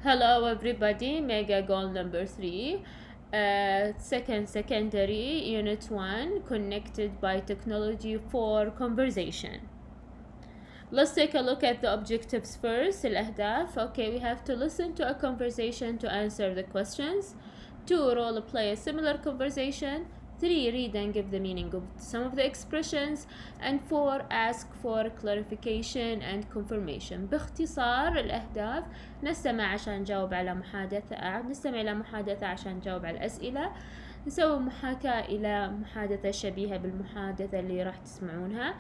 Hello everybody, mega goal number 3. Second secondary, unit 1, connected by technology for conversation. Let's take a look at the objectives first, الأهداف. Okay, we have to listen to a conversation to answer the questions. 2, role play a similar conversation. 3, read and give the meaning of some of the expressions. And 4, ask for clarification and confirmation. باختصار الأهداف: نستمع عشان نجاوب على نستمع إلى محادثة عشان نجاوب على الأسئلة، نسوي محاكاة إلى محادثة شبيهة بالمحادثة اللي راح تسمعونها.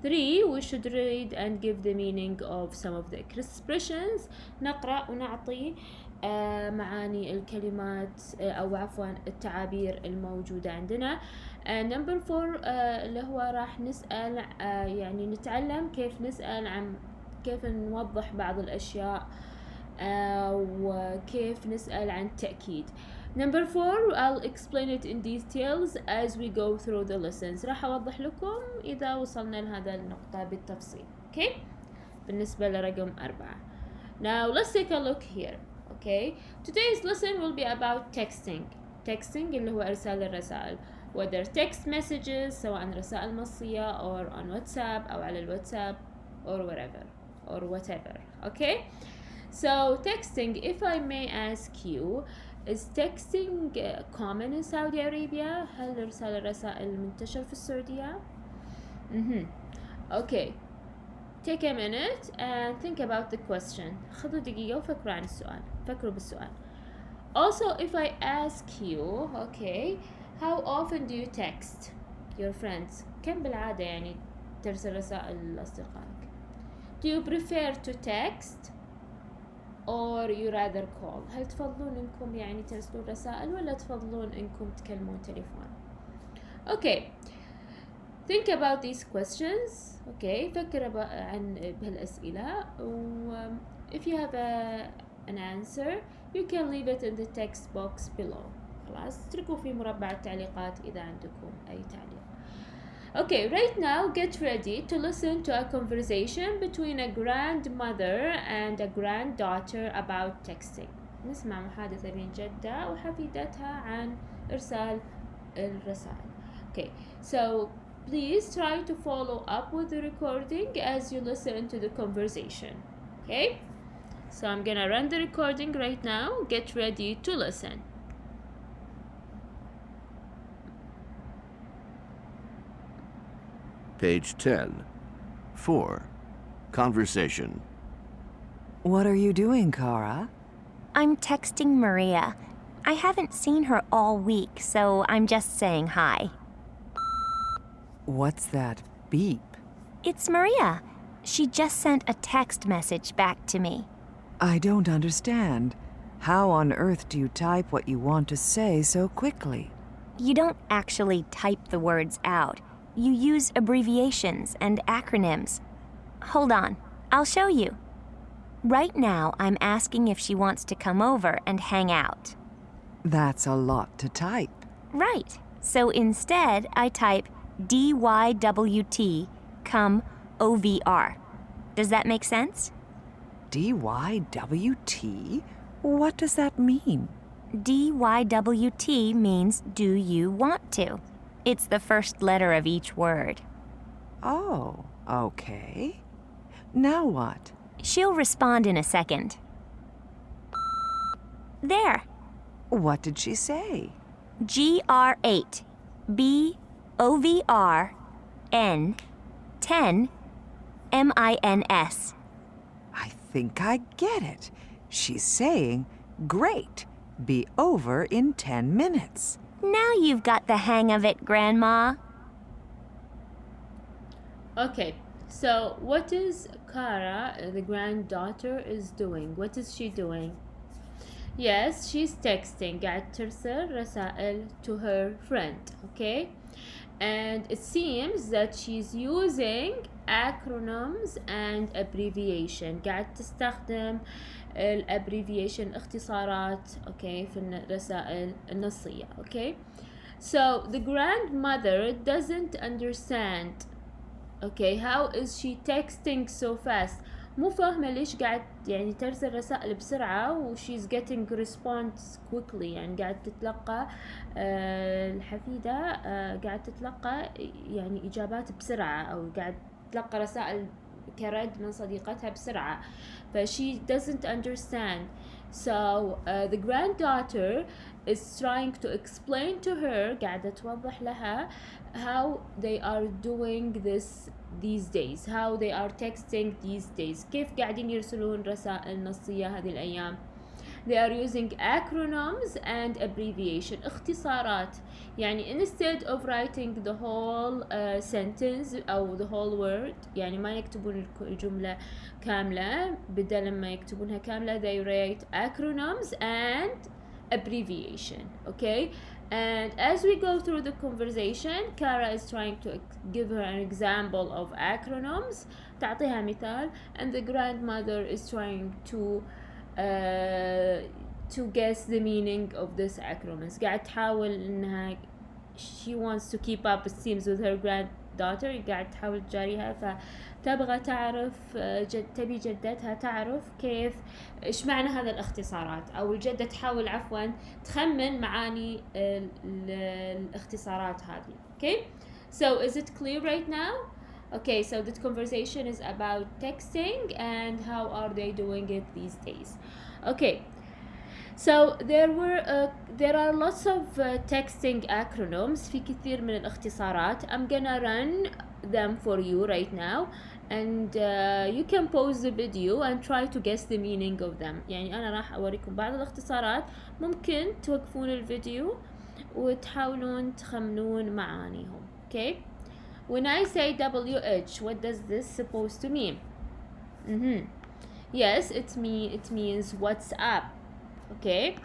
3, we should read and give the meaning of some of the expressions. نقرأ ونعطي معاني الكلمات أو عفوا التعابير الموجودة عندنا. number 4 اللي هو راح نسأل يعني نتعلم كيف نسأل عن كيف نوضح بعض الأشياء وكيف نسأل عن التأكيد. Number 4, I'll explain it in details as we go through the lessons. راح أوضح لكم إذا وصلنا لهذا النقطة بالتفصيل. Okay? بالنسبة لرقم 4. Now let's take a look here. Okay? Today's lesson will be about texting. Texting اللي هو إرسال الرسائل. Whether text messages سواء رسائل نصية or on WhatsApp أو على الواتساب or whatever. Okay? So texting, if I may ask you, is texting common in Saudi Arabia? هل إرسال الرسائل منتشر في السعودية؟ Okay. Take a minute and think about the question. خذوا دقيقة وفكروا عن السؤال. فكروا بالسؤال. Also, if I ask you, okay, how often do you text your friends? كم بالعادة يعني ترسل رسائل لأصدقائك؟ Do you prefer to text or you rather call? هل تفضلون انكم يعني ترسلون رسائل ولا تفضلون انكم تكلمون تليفون؟ Okay, think about these questions. Okay, فكر عن بهالأسئلة. If you have an answer, you can leave it in the text box below. خلاص اتركوا في مربع التعليقات إذا عندكم أي تعليق. Okay, right now get ready to listen to a conversation between a grandmother and a granddaughter about texting. نسمع محادثة بين جدة وحفيدتها عن إرسال الرسائل. Okay, so please try to follow up with the recording as you listen to the conversation. Okay, so I'm gonna run the recording right now. Get ready to listen. Page 10. 4. Conversation. What are you doing, Kara? I'm texting Maria. I haven't seen her all week, so I'm just saying hi. What's that beep? It's Maria. She just sent a text message back to me. I don't understand. How on earth do you type what you want to say so quickly? You don't actually type the words out. You use abbreviations and acronyms. Hold on, I'll show you. Right now, I'm asking if she wants to come over and hang out. That's a lot to type. Right. So instead, I type DYWT, come OVR. Does that make sense? DYWT? What does that mean? DYWT means do you want to? It's the first letter of each word. Oh, okay. Now what? She'll respond in a second. There. What did she say? GR8, BOVR, N, 10, MINS. I think I get it. She's saying, great, be over in 10 minutes. Now you've got the hang of it, Grandma. Okay, so what is Kara, the granddaughter, is doing? What is she doing? Yes, she's texting. قاعد ترسل رسائل to her friend. Okay, and it seems that she's using acronyms and abbreviation. قاعد تستخدم abbreviation اختصارات okay في الرسائل النصية. Okay, so the grandmother doesn't understand. Okay, how is she texting so fast? مو فاهمة ليش قاعد يعني ترسل رسائل بسرعة و she's getting response quickly، يعني قاعد تتلقى الحفيدة قاعد تتلقى يعني إجابات بسرعة، أو قاعد تتلقى رسائل كرد من صديقتها بسرعة، ف she doesn't understand. So the granddaughter is trying to explain to her، قاعدة توضح لها how they are doing this these days، how they are texting these days، كيف قاعدين يرسلون رسائل نصية هذه الأيام. They are using acronyms and abbreviation، اختصارات، يعني instead of writing the whole sentence أو the whole word، يعني ما يكتبون الجملة كاملة، بدل ما يكتبونها كاملة they write acronyms and abbreviation. Okay, and as we go through the conversation, Kara is trying to give her an example of acronyms، تعطيها مثال، and the grandmother is trying to guess the meaning of this acronyms. قاعد تحاول انها she wants to keep up it seems with her granddaughter، قاعد تحاول تجاريها، فتبغى تعرف تبي جدتها تعرف كيف ايش معنى هذا الاختصارات، او الجدة تحاول عفوا تخمن معاني الاختصارات هذه. Okay, so is it clear right now? Okay, so this conversation is about texting and how are they doing it these days. Okay, so there are lots of texting acronyms، في كثير من الاختصارات. I'm gonna run them for you right now and you can pause the video and try to guess the meaning of them. يعني أنا راح أوريكم بعض الاختصارات، ممكن توقفون الفيديو وتحاولون تخمنون معانيهم. Okay, when I say WH, what does this supposed to mean? Yes, it means what's up. Okay,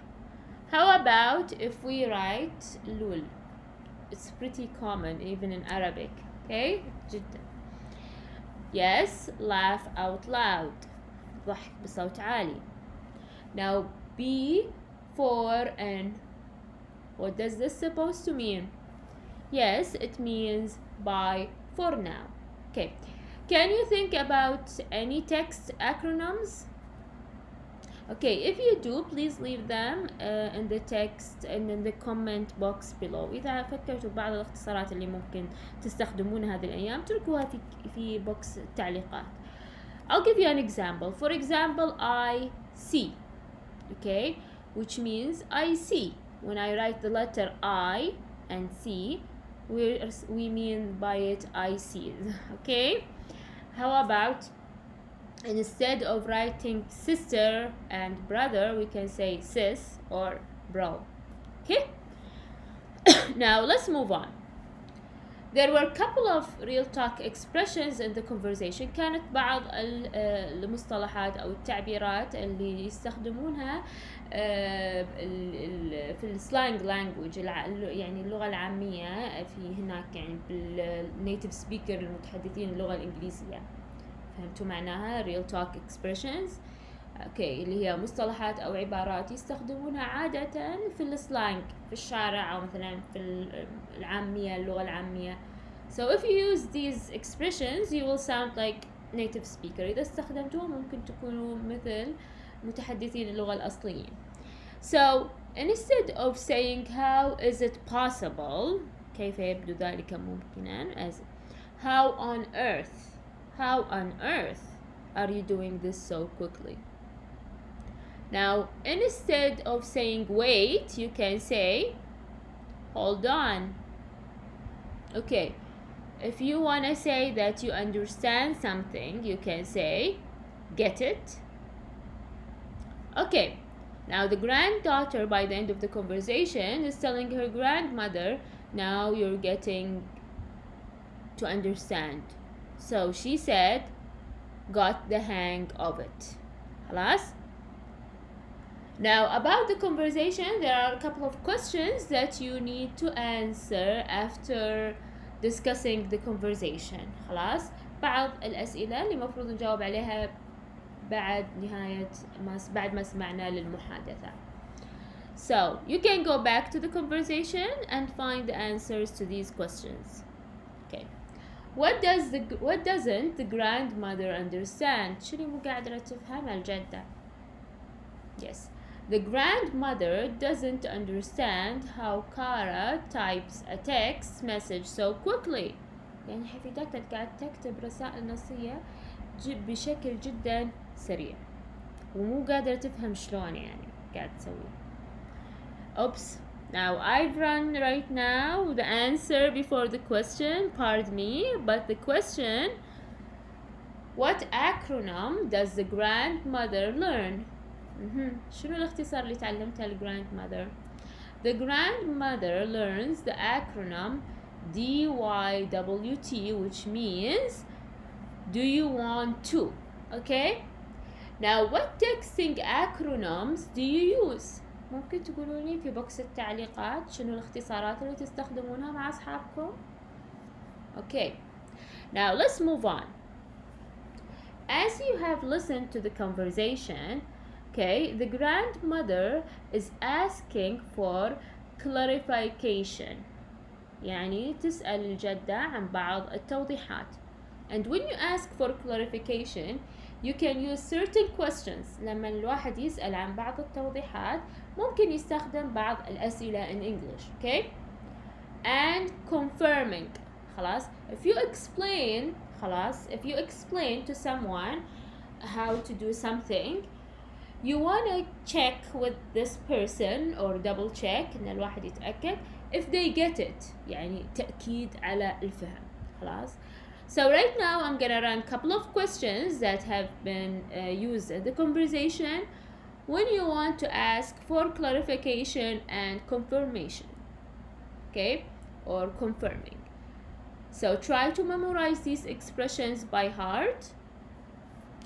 how about if we write lul? It's pretty common even in Arabic. Okay, جدا. Yes, laugh out loud، ضحك بصوت عالي. Now B for N, what does this supposed to mean? Yes, it means bye for now. Okay, can you think about any text acronyms? Okay, if you do, please leave them in the text and in the comment box below. إذا فكرتوا بعض الاختصارات اللي ممكن تستخدمونها هذه الأيام تركوها في بوكس التعليقات. I'll give you an example. For example, I see. Okay, which means I see. When I write the letter I and see, we mean by it I see. Okay, how about instead of writing sister and brother, we can say sis or bro. Okay, now let's move on. There were a couple of real talk expressions in the conversation. كانت بعض المصطلحات أو التعبيرات اللي يستخدمونها في السلانج لانجويج، يعني اللغة العامية في هناك، يعني بالنيتيف سبيكر المتحدثين اللغة الإنجليزية. فهمتوا معناها real talk expressions؟ اوكي، اللي هي مصطلحات او عبارات يستخدمونها عادة في السلانج في الشارع، او مثلا في العامية، اللغة العامية. So if you use these expressions you will sound like native speaker. إذا استخدمتوها ممكن تكونوا مثل متحدثين اللغة الأصليين. So instead of saying how is it possible، كيف يبدو ذلك ممكنا، as how on earth are you doing this so quickly. Now instead of saying wait, you can say hold on. Okay, if you want to say that you understand something, you can say get it. Okay, now the granddaughter by the end of the conversation is telling her grandmother, now you're getting to understand. So she said got the hang of it. خلاص. Now about the conversation, there are a couple of questions that you need to answer after discussing the conversation. خلاص. بعض الأسئلة اللي مفروض نجاوب عليها بعد ما سمعنا للمحادثة. So you can go back to the conversation and find the answers to these questions. Okay. what doesn't the grandmother understand؟ شنو مو قادرة تفهم الجدة؟ Yes. The grandmother doesn't understand how Kara types a text message so quickly. يعني حفيدتك قاعد تكتب رسائل نصية بشكل جدا سريع ومو قادرة تفهم شلون يعني قاعد تسوي. Oops. Now I've run right now the answer before the question, pardon me, but the question, what acronym does the grandmother learn? شنو الاختصار اللي تعلمتها grandmother? The grandmother learns the acronym DYWT, which means do you want to? Okay? Now what texting acronyms do you use? ممكن تقولوني في بوكس التعليقات شنو الاختصارات اللي تستخدمونها مع أصحابكم؟ Okay. Now let's move on. As you have listened to the conversation, okay, the grandmother is asking for clarification. يعني تسأل الجدة عن بعض التوضيحات. And when you ask for clarification, you can use certain questions. لما الواحد يسأل عن بعض التوضيحات ممكن يستخدم بعض الأسئلة in English, okay? And confirming. خلاص. If you explain to someone how to do something, you wanna check with this person or double check إن الواحد يتأكد if they get it. يعني تأكيد على الفهم. خلاص. So right now I'm gonna run a couple of questions that have been used in the conversation when you want to ask for clarification and confirmation, okay, or confirming. So try to memorize these expressions by heart.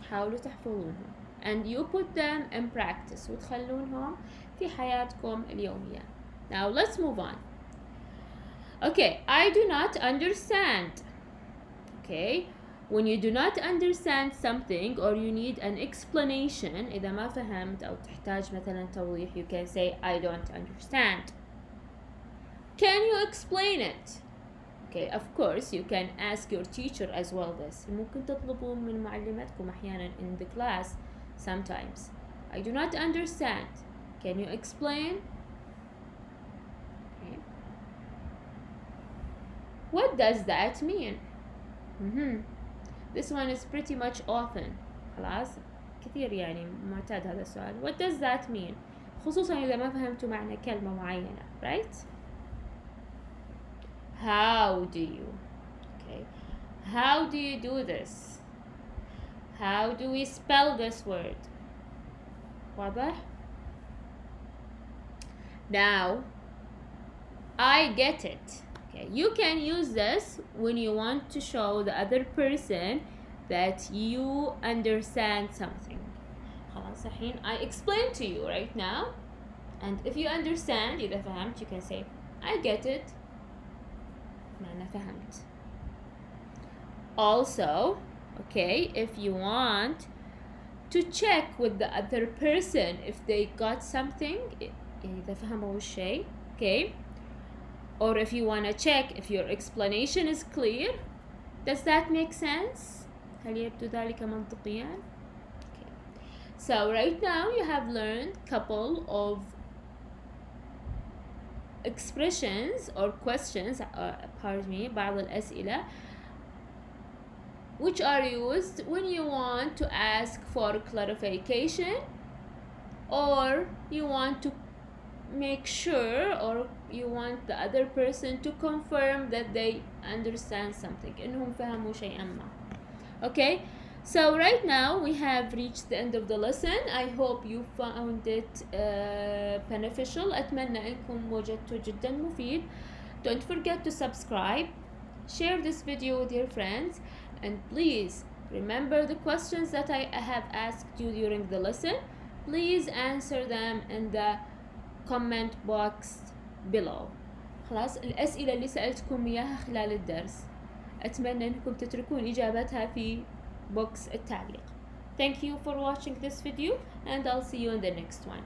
حاولوا تحفظونهم and you put them in practice وتخلونهم في حياتكم اليومية. Now let's move on. Okay, I do not understand. Okay, when you do not understand something or you need an explanation, إذا ما فهمت أو تحتاج مثلا توضيح, you can say I don't understand. Can you explain it? Okay, of course you can ask your teacher as well this. ممكن تطلبون من معلمتكم أحيانا in the class sometimes. I do not understand. Can you explain? Okay. What does that mean? This one is pretty much often. خلاص كثير يعني معتاد هذا السؤال. What does that mean? خصوصا إذا ما فهمتوا معنى كلمة معينة, right? How do you? Okay. How do you do this? How do we spell this word? واضح? Now, I get it. Okay, you can use this when you want to show the other person that you understand something. خلاص الحين I explain to you right now, and if you understand, إذا فهمت, you can say I get it. معنى فهمت. Also, okay, if you want to check with the other person if they got something, إذا فهموا الشيء, okay, or if you want to check if your explanation is clear. Does that make sense? هل يبدو ذلك منطقيا? Okay. So right now you have learned couple of expressions or questions, pardon me, بعض الأسئلة which are used when you want to ask for clarification or you want to make sure or you want the other person to confirm that they understand something, إنهم فهموا شيئا ما. Okay, so right now we have reached the end of the lesson. I hope you found it beneficial. أتمنى أنكم وجدتوا جدا مفيد. Don't forget to subscribe, share this video with your friends, and please remember the questions that I have asked you during the lesson. Please answer them in the comment box below. خلاص الأسئلة اللي سألتكم إياها خلال الدرس أتمنى أنكم تتركون إجابتها في بوكس التعليق. Thank you for watching this video and I'll see you in the next one.